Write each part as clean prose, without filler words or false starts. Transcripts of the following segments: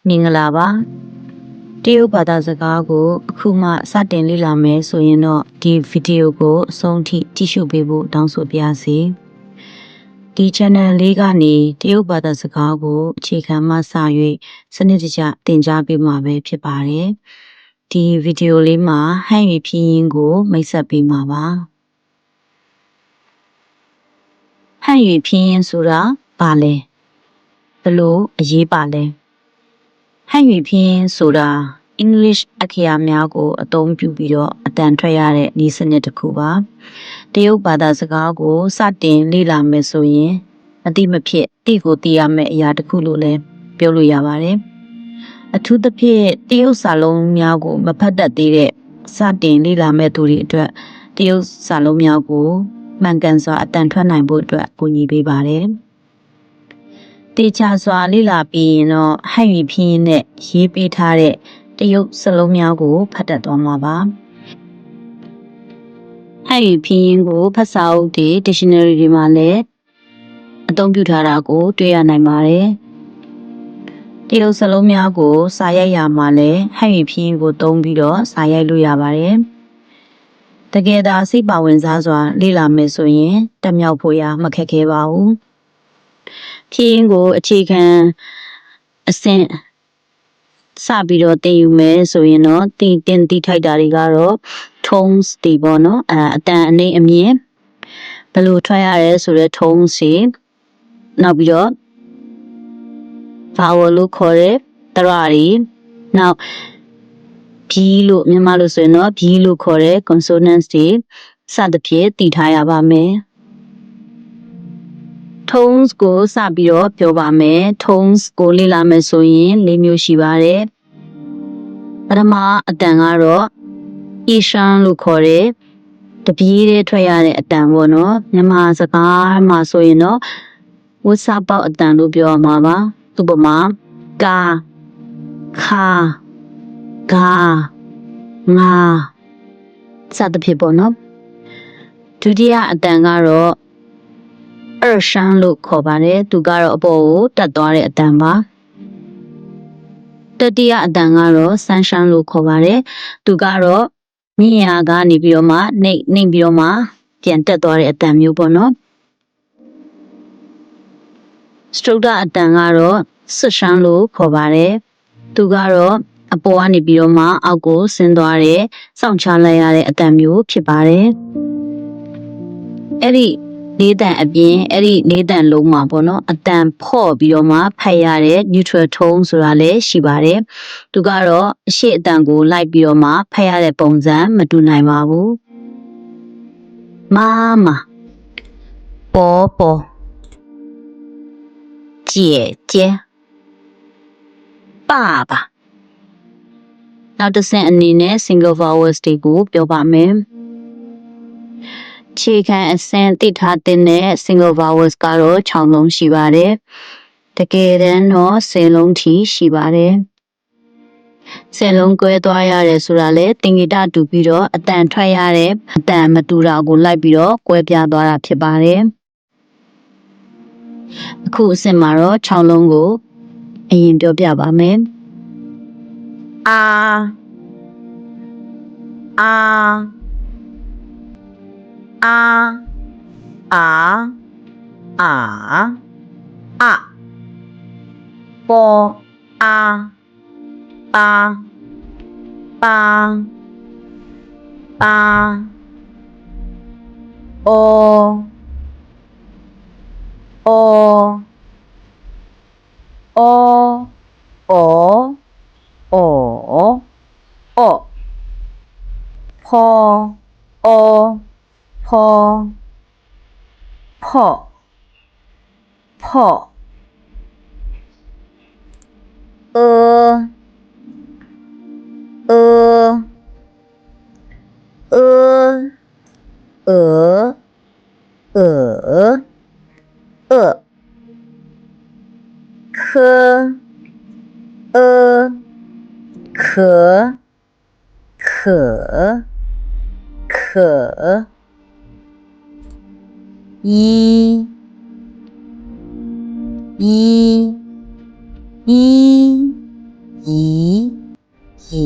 မင်္ဂလာပါတရုတ်ဘာသာစကားကိုအခုမှစတင်လေ့လာမယ်ဆိုရင်တော့ဒီဗီဒီယိုကိုအဆုံးထိကြည့်ရှုပေးဖို့တောင်းဆိုပါရစေဒီ channel လေးကနေတရုတ်ဘာသာစကားကိုအခြေခံမှစ၍စနစ်တကျသင်ကြားပေးမှာပဲဖြစ်ပါတယ်ဒီဗီဒီယိုလေးမှာဟန်ယူဖြစ်ရင်းကိုမိတ်ဆက်ပေးမှာပါဟန်ယူဖြစ်ရင်းဆိုတာဘာလဲဘလို့အရေးပါလဲဟန်ယူဖြစ်ရင်းဆိုတာ English အခရာများကိုအသုံးပြုပြီးတော့အတန်ထွက်ရတဲ့နည်းစနစ်တစ်ခုပါတရုတ်ဘာသာစကားကိုစတင်လေ့လာမယ်ဆိုရင်အတိမဖြစ်တိကိုသိရမယ့်အရာတစ်ခုလို့လည်းပြောလို့ရပါတယ်အထူးသဖြင့်တရုတ်စာလုံးများကိုမဖတ်တတ်သေးတဲ့စတင်လေ့လာမဲ့သူတွေအတွက်တရုတ်စာလုံးများကိုမှန်ကန်စွာအတန်ထွက်နိုင်ဖို့အတွက်ကူညီပေးပါတယ်တေချာစွာလေ့လာပြီးရင်တော့ဟန်ယူဖြစ်ရင်းနဲ့ရေးပေးထားတဲ့တရုတ်စလုံးများကိုဖတ်တတ်သွားမှာပါဟန်ယူဖြစ်ရင်းကိုဖတ်စာအုပ်တွေ dictionary တွေမှာလည်းအသုံးပြုထားတာကိုတွေ့ရနိုင်ပါတယ်တရုတ်စလုံးများကိုစာရိုက်ရမှာလည်းဟန်ယူဖြစ်ရင်းကိုသုံးပြီးတော့စာရိုက်လို့ရပါတယ်တကယ်သာစိတ်ပါဝင်စားစွာလေ့လာမယ်ဆိုရင်တက်မြောက်ဖို့ရမခက်ခဲပါဘူးဖြစ်ရင်းကိုအခြေခံအဆင့်စပြီးတော့သင်ယူမယ်ဆိုရင်တော့တင်ထိုက်တာတွေကတော့ tones တွေပေါ့နော်အတန်အနှိမ့်အမြင့်ဘယ်လိုထွက်ရရဲဆိုတဲ့ tones တွေနောက်ပြီးတော့ vowel လို့ခေါ်တဲ့တရတွေနောက်ဘီလို့မြန်မာလို့ဆိုရင်တော့ဘီလို့ခေါ်တဲ့ consonants တွေစသဖြင့်သိထားရပါမယ်tones ကိုစပြီးတော့ပြောပါမယ် tones ကိုလေ့လာမယ်ဆိုရင်၄မျိုးရှိပါတယ်ပထမအတန်ကတော့အရှန်လို့ခေါ်တဲ့တပြေးတဲ့ထွက်ရတဲ့အတန်ပေါ့နော်မြန်မာစကားမှာဆိုရင်တော့ဝတ်စားပေါက်အတန်လို့ပြောရမှာပါဥပမာကာခါဂါငါစသဖြင့်ပေါ့နော်ဒုတိယအတန်ကတော့ရှန်လို့ခေါ်ပါတယ်သူကတော့အပေါ်ကိုတက်သွားတဲ့အတန်ပါတတိယအတန်ကတော့ဆန်ရှန်လို့ခေါ်ပါတယ်သူကတော့မြင့်ရာကနေပြီးတော့မှနှိမ့်ပြီးတော့မှပြန်တက်သွားတဲ့အတန်မျိုးပေါ့နော်စတုတ္တအတန်ကတော့ဆွရှန်လို့ခေါ်ပါတယ်သူကတော့အပေါ်ကနေပြီးတော့မှအောက်ကိုဆင်းသွားတဲ့စောင့်ချလိုက်ရတဲ့အတန်မျိုးဖြစ်ပါတယ်အဲ့ဒီလေးတန်အပြင်အဲ့ဒီလေးတန်လုံးမှာပေါ့နော်အတန်ဖော့ပြီးတော့မှဖတ်ရတဲ့ neutral tone ဆိုတာလည်းရှိပါတယ်သူကတော့အရှိအတန်ကိုလိုက်ပြီးတော့မှဖတ်ရတဲ့ပုံစံမတူနိုင်ပါဘူးမာမာပေါ်ပေါ်姐姐爸爸နောက်တစ်ဆင့်အနေနဲ့ single vowels တွေကိုပြောပါမယ်ခြေခံအဆင့်သိထားတဲ့ single vowels ကတော့6လုံးရှိပါတယ်တကယ်တမ်းတော့10လုံးထိရှိပါတယ်10လုံးကွဲသွားရတယ်ဆိုတာလေသင်္ကေတတူပြီးတော့အတန်ထွက်ရတဲ့အတန်မတူတာကိုလိုက်ပြီးတော့ကွဲပြားသွားတာဖြစ်ပါတယ်အခုအဆင့်မှာတော့6လုံးကိုအရင်ပြောပြပါမယ်အာပေါ်အာပါဖော့ yi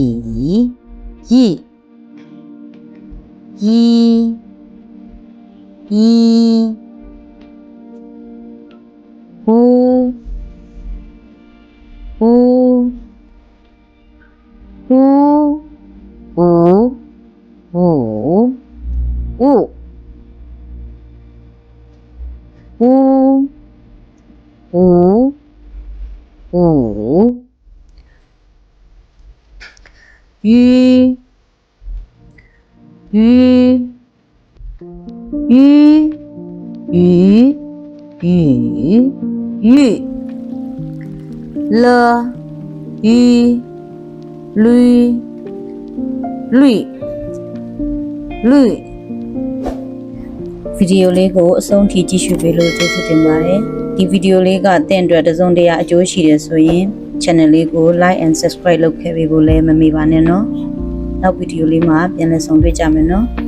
hu lui ဗီဒီယိုလေးကိုအဆုံးထိကြည့်ရှုပေးလို့ကျေးဇူးတင်ပါတယ်ဒီဗီဒီယိုလေးကတင့်အတွက်တစ်စုံတရာအကျိုးရှိတယ်ဆိုရင် channel လေးကို like and subscribe လုပ်ခဲ့ပေးဖို့လည်းမမေ့ပါနဲ့နော်နောက်ဗီဒီယိုလေးမှာပြန်လည်ဆုံတွေ့ကြမယ်နော်